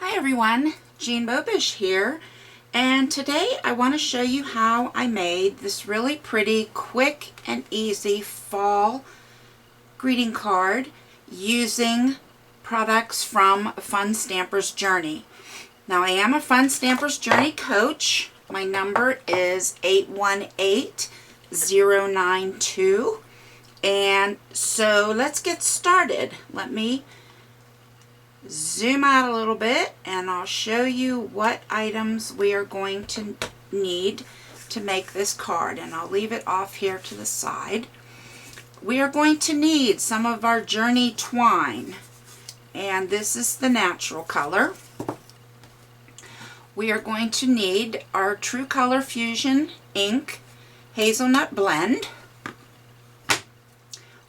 Hi everyone, Jean Bobish here, and today I want to show you how I made this really pretty, quick and easy fall greeting card using products from Fun Stamper's Journey. Now I am a Fun Stamper's Journey coach. My number is 818092, and so let's get started. Let me zoom out a little bit and I'll show you what items we are going to need to make this card, and I'll leave it off here to the side. We are going to need some of our Journey twine, and this is the natural color. We are going to need our True Color Fusion ink hazelnut blend.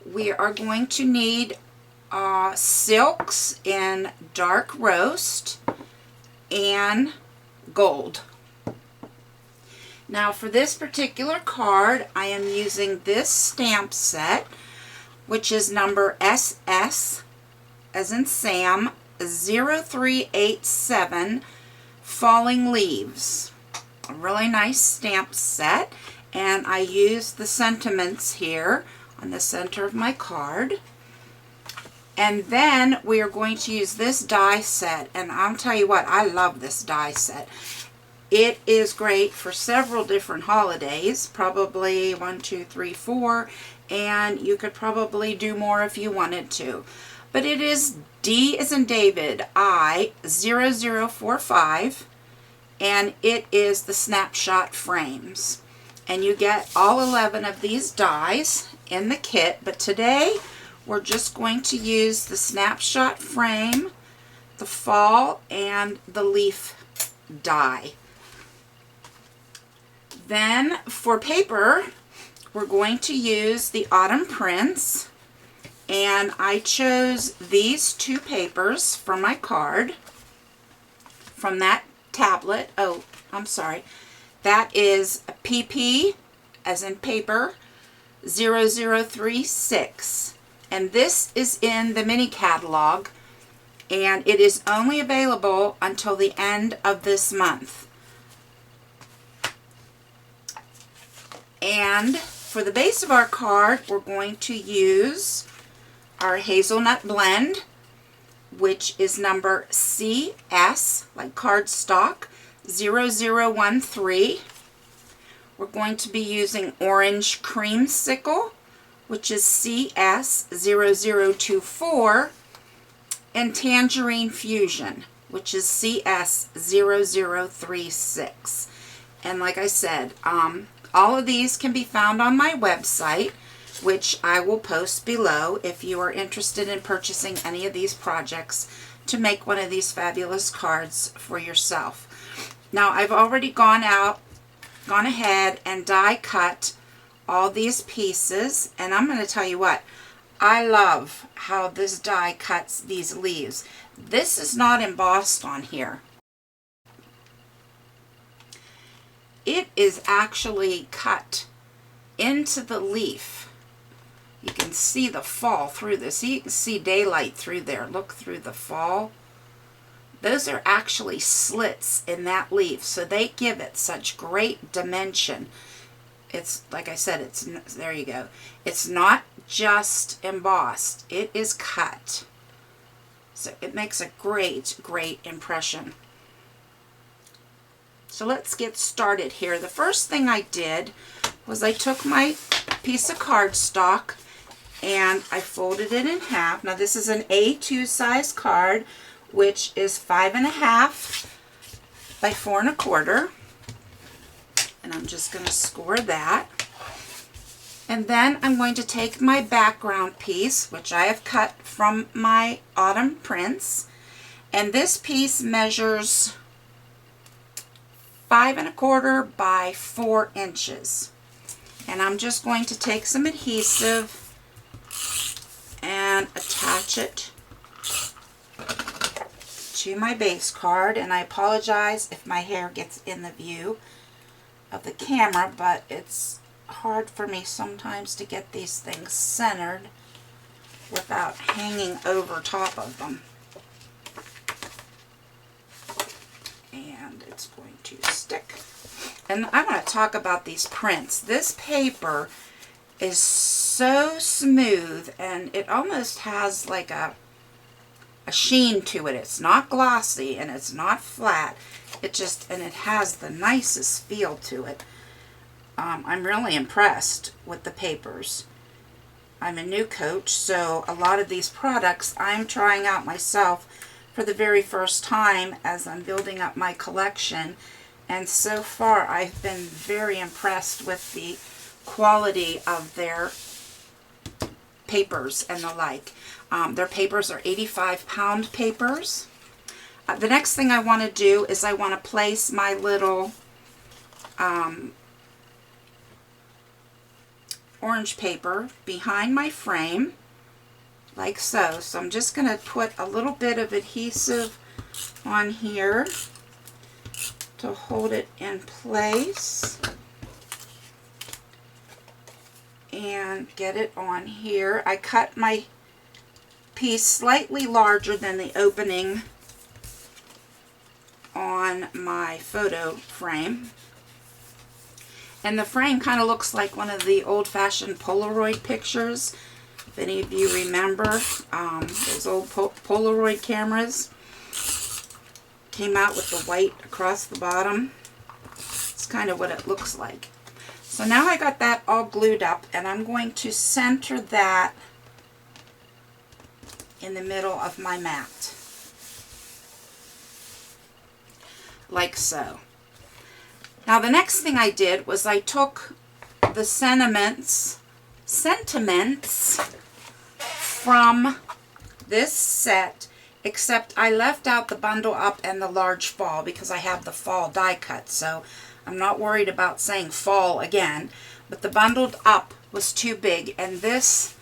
We are going to need silks in dark roast and gold. Now for this particular card I am using this stamp set, which is number SS as in Sam 0387 Falling Leaves. A really nice stamp set, and I use the sentiments here on the center of my card. And then we are going to use this die set, and I'll tell you what, I love this die set. It is great for several different holidays, probably 1, 2, 3, 4, and you could probably do more if you wanted to. But it is D as in David, I0045, and it is the snapshot frames. And you get all 11 of these dies in the kit, but today we're just going to use the snapshot frame, the fall, and the leaf die. Then for paper, we're going to use the Autumn Prints, and I chose these two papers for my card from that tablet. Oh, I'm sorry. That is PP, as in paper, 0036. And this is in the mini catalog, and it is only available until the end of this month. And for the base of our card, we're going to use our hazelnut blend, which is number CS, like cardstock, 0013. We're going to be using orange creamsicle, which is CS0024, and Tangerine Fusion, which is CS0036. And like I said, all of these can be found on my website, which I will post below if you are interested in purchasing any of these projects to make one of these fabulous cards for yourself. Now I've already gone ahead and die cut all these pieces, and I'm going to tell you what, I love how this die cuts these leaves. This is not embossed on here. It is actually cut into the leaf. You can see the fall through this. You can see daylight through there. Look through the fall. Those are actually slits in that leaf, so they give it such great dimension. It's, like I said, it's, there you go. It's not just embossed. It is cut. So it makes a great, great impression. So let's get started here. The first thing I did was I took my piece of cardstock and I folded it in half. Now this is an A2 size card, which is 5.5 by 4 1/4. And I'm just going to score that. And then I'm going to take my background piece, which I have cut from my Autumn Prints. And this piece measures 5 1/4 by 4 inches. And I'm just going to take some adhesive and attach it to my base card. And I apologize if my hair gets in the view of the camera, but it's hard for me sometimes to get these things centered without hanging over top of them. and it's going to stick. And I want to talk about these prints. This paper is so smooth, and it almost has like a sheen to it. It's not glossy and it's not flat. It has the nicest feel to it. I'm really impressed with the papers. I'm a new coach, so a lot of these products I'm trying out myself for the very first time as I'm building up my collection. And so far I've been very impressed with the quality of their papers and the like. Their papers are 85-pound papers. The next thing I want to do is I want to place my little orange paper behind my frame, like so. So I'm just going to put a little bit of adhesive on here to hold it in place and get it on here. I cut my piece slightly larger than the opening on my photo frame. And the frame kind of looks like one of the old-fashioned Polaroid pictures. If any of you remember, those old Polaroid cameras came out with the white across the bottom. It's kind of what it looks like. So now I got that all glued up, and I'm going to center that in the middle of my mat, like so. Now the next thing I did was I took the sentiments from this set, except I left out the bundle up and the large fall because I have the fall die cut, so I'm not worried about saying fall again. But the bundled up was too big, and this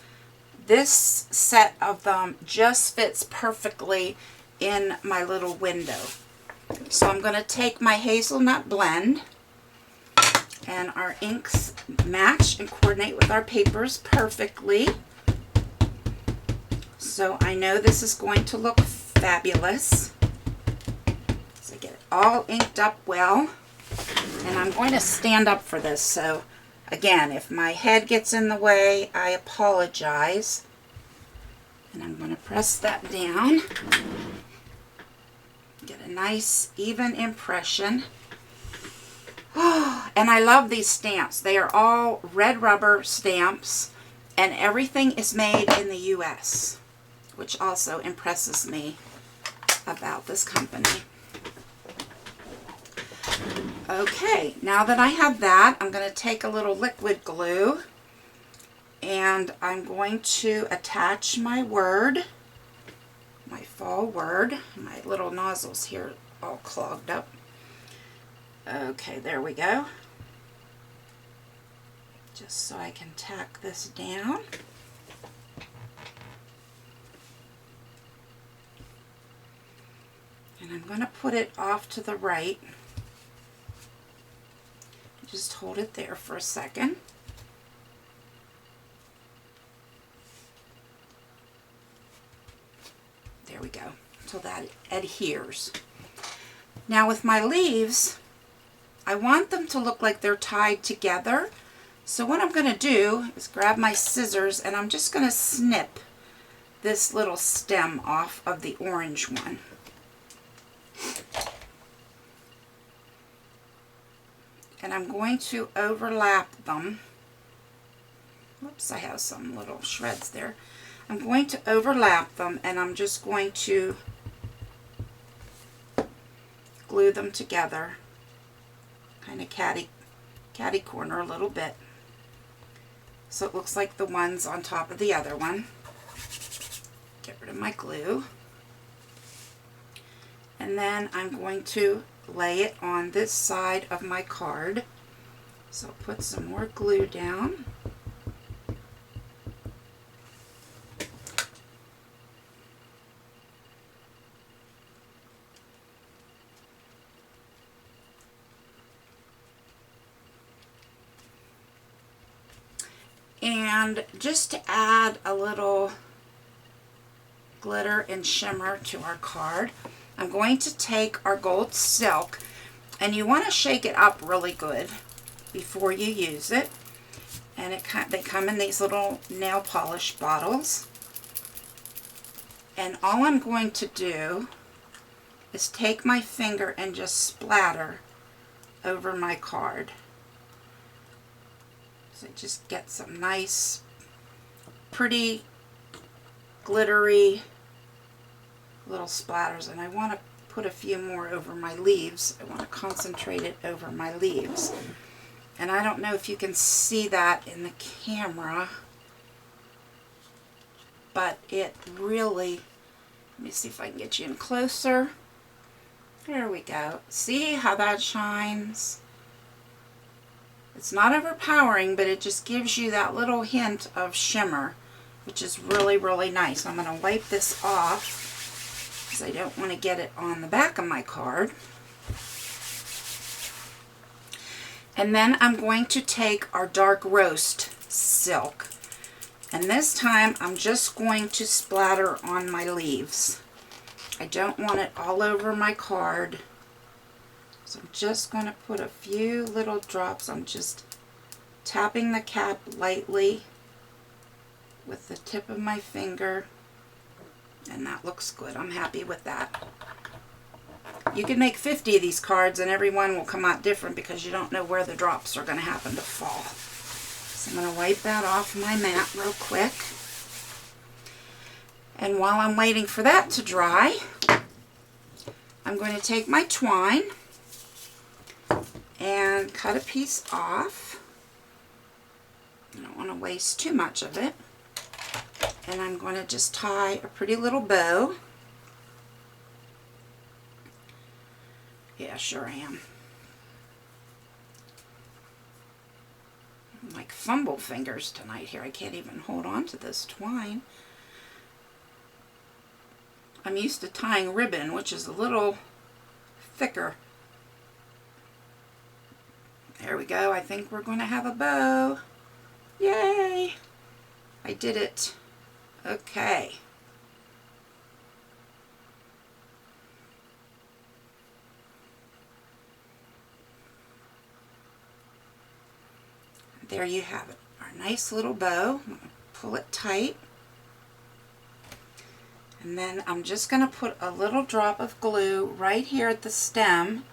set of them just fits perfectly in my little window. So I'm going to take my hazelnut blend, and our inks match and coordinate with our papers perfectly. So I know this is going to look fabulous. So I get it all inked up well. And I'm going to stand up for this. So again, if my head gets in the way, I apologize. And I'm going to press that down. Get a nice even impression. Oh, and I love these stamps. They are all red rubber stamps, and everything is made in the US, which also impresses me about this company. Okay, now that I have that, I'm going to take a little liquid glue, and I'm going to attach my word, my fall word. My little nozzles here all clogged up. Okay, there we go. Just so I can tack this down. And I'm going to put it off to the right. Just hold it there for a second. There we go, until that adheres. Now with my leaves, I want them to look like they're tied together. So what I'm going to do is grab my scissors, and I'm just going to snip this little stem off of the orange one. And I'm going to overlap them. Whoops, I have some little shreds there. I'm going to overlap them, and I'm just going to glue them together. Kind of catty corner a little bit, so it looks like the ones on top of the other one. Get rid of my glue, and then I'm going to lay it on this side of my card. So I'll put some more glue down. And just to add a little glitter and shimmer to our card, I'm going to take our gold silk, and you want to shake it up really good before you use it. And they come in these little nail polish bottles. And all I'm going to do is take my finger and just splatter over my card. So just get some nice, pretty, glittery little splatters. And I want to put a few more over my leaves. I want to concentrate it over my leaves. And I don't know if you can see that in the camera, but it really, let me see if I can get you in closer. There we go. See how that shines? It's not overpowering, but it just gives you that little hint of shimmer, which is really, really nice. I'm going to wipe this off because I don't want to get it on the back of my card. And then I'm going to take our dark roast silk. And this time I'm just going to splatter on my leaves. I don't want it all over my card. So I'm just going to put a few little drops. I'm just tapping the cap lightly with the tip of my finger. And that looks good. I'm happy with that. You can make 50 of these cards and every one will come out different because you don't know where the drops are going to happen to fall. So I'm going to wipe that off my mat real quick. And while I'm waiting for that to dry, I'm going to take my twine and cut a piece off. I don't want to waste too much of it. And I'm going to just tie a pretty little bow. Yeah, sure I am. I'm like fumble fingers tonight here. I can't even hold on to this twine. I'm used to tying ribbon, which is a little thicker. There we go. I think we're going to have a bow. Yay! I did it. Okay. There you have it. Our nice little bow. I'm going to pull it tight. And then I'm just going to put a little drop of glue right here at the stem.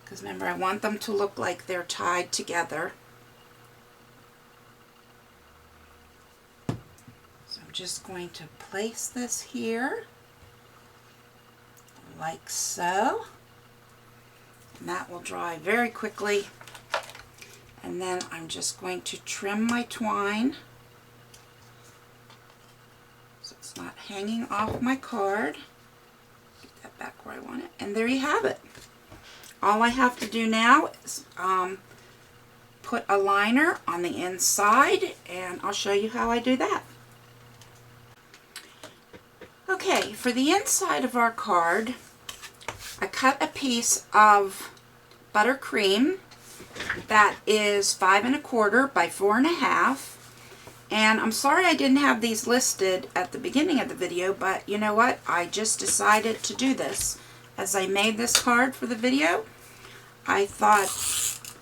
Because remember, I want them to look like they're tied together. So I'm just going to place this here. Like so. And that will dry very quickly. And then I'm just going to trim my twine so it's not hanging off my card. Get that back where I want it. And there you have it. All I have to do now is put a liner on the inside, and I'll show you how I do that. Okay, for the inside of our card, I cut a piece of buttercream that is 5 1/4 by 4 1/2. And I'm sorry I didn't have these listed at the beginning of the video, but you know what? I just decided to do this. As I made this card for the video, I thought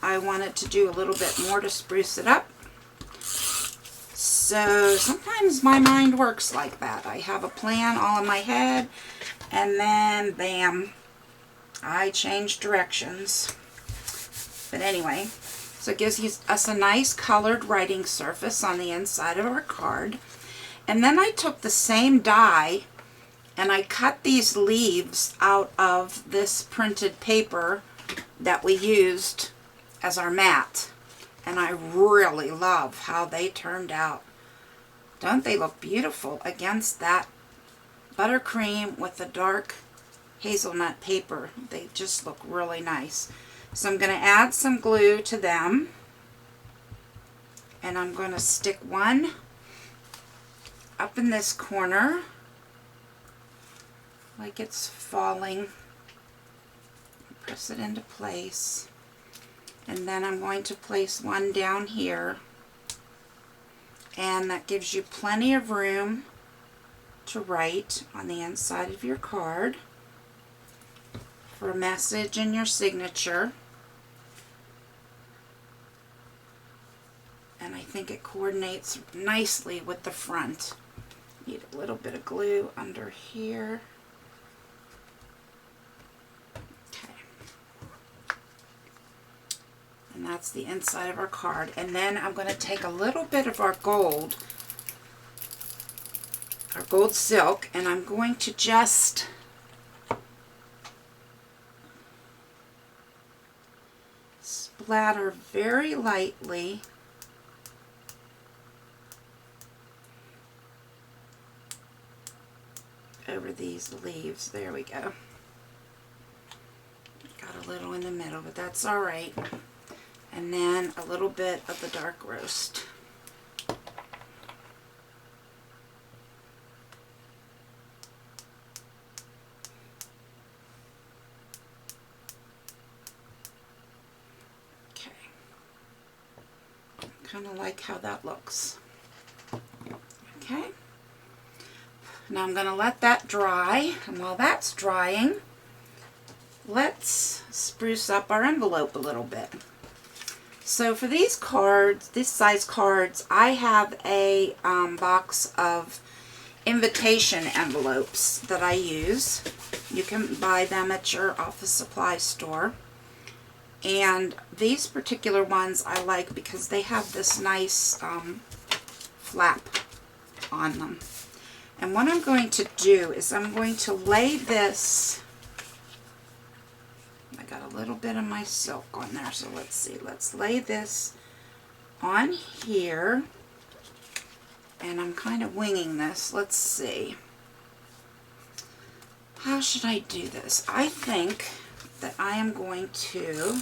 I wanted to do a little bit more to spruce it up. So sometimes my mind works like that. I have a plan all in my head, and then bam, I change directions. But anyway, so it gives us a nice colored writing surface on the inside of our card. And then I took the same die and I cut these leaves out of this printed paper that we used as our mat. And I really love how they turned out. Don't they look beautiful against that buttercream with the dark hazelnut paper? They just look really nice. So I'm going to add some glue to them, and I'm going to stick one up in this corner like it's falling. Press it into place, and then I'm going to place one down here, and that gives you plenty of room to write on the inside of your card. for a message and your signature. And I think it coordinates nicely with the front. Need a little bit of glue under here. Okay. And that's the inside of our card. And then I'm going to take a little bit of our gold silk, and I'm going to just splatter very lightly over these leaves. There we go. Got a little in the middle, but that's all right. And then a little bit of the dark roast. Okay. Kind of like how that looks. Okay. Now I'm going to let that dry, and while that's drying, let's spruce up our envelope a little bit. So for these cards, this size cards, I have a box of invitation envelopes that I use. You can buy them at your office supply store. And these particular ones I like because they have this nice flap on them. And what I'm going to do is I'm going to lay this, I got a little bit of my silk on there, so let's see, let's lay this on here, and I'm kind of winging this. Let's see, how should I do this? I think that I am going to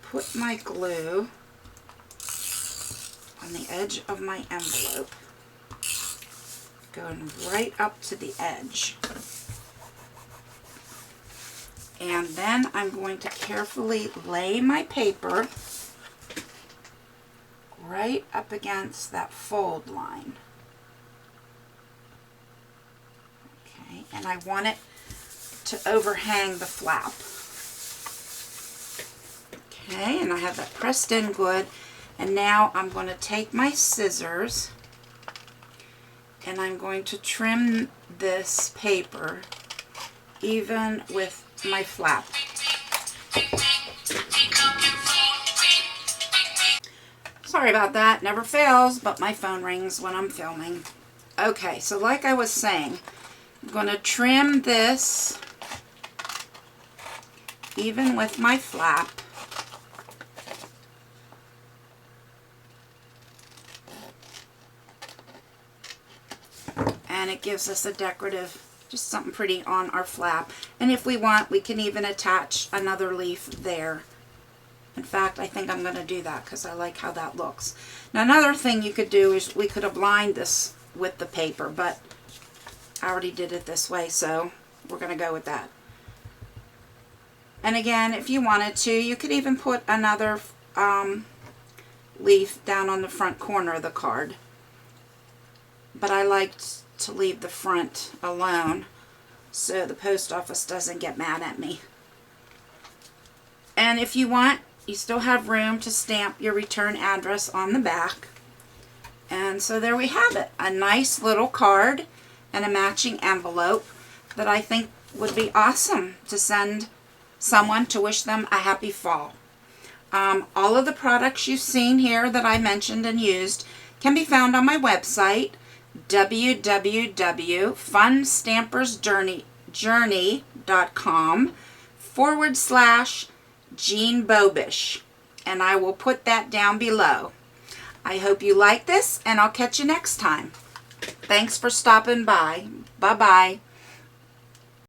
put my glue on the edge of my envelope, going right up to the edge. And then I'm going to carefully lay my paper right up against that fold line. Okay, and I want it to overhang the flap. Okay, and I have that pressed in good. And now I'm going to take my scissors and I'm going to trim this paper even with my flap. Sorry about that, never fails, but my phone rings when I'm filming. Okay, so like I was saying, I'm going to trim this even with my flap. And it gives us a decorative, just something pretty on our flap. And if we want, we can even attach another leaf there. In fact, I think I'm going to do that because I like how that looks. Now another thing you could do is we could have lined this with the paper, but I already did it this way, so we're going to go with that. And again, if you wanted to, you could even put another leaf down on the front corner of the card. But I liked to leave the front alone so the post office doesn't get mad at me. And if you want, you still have room to stamp your return address on the back. And so there we have it, a nice little card and a matching envelope that I think would be awesome to send someone to wish them a happy fall. All of the products you've seen here that I mentioned and used can be found on my website, www.funstampersjourney.com/Jean Bobish, and I will put that down below. I hope you like this, and I'll catch you next time. Thanks for stopping by. Bye-bye.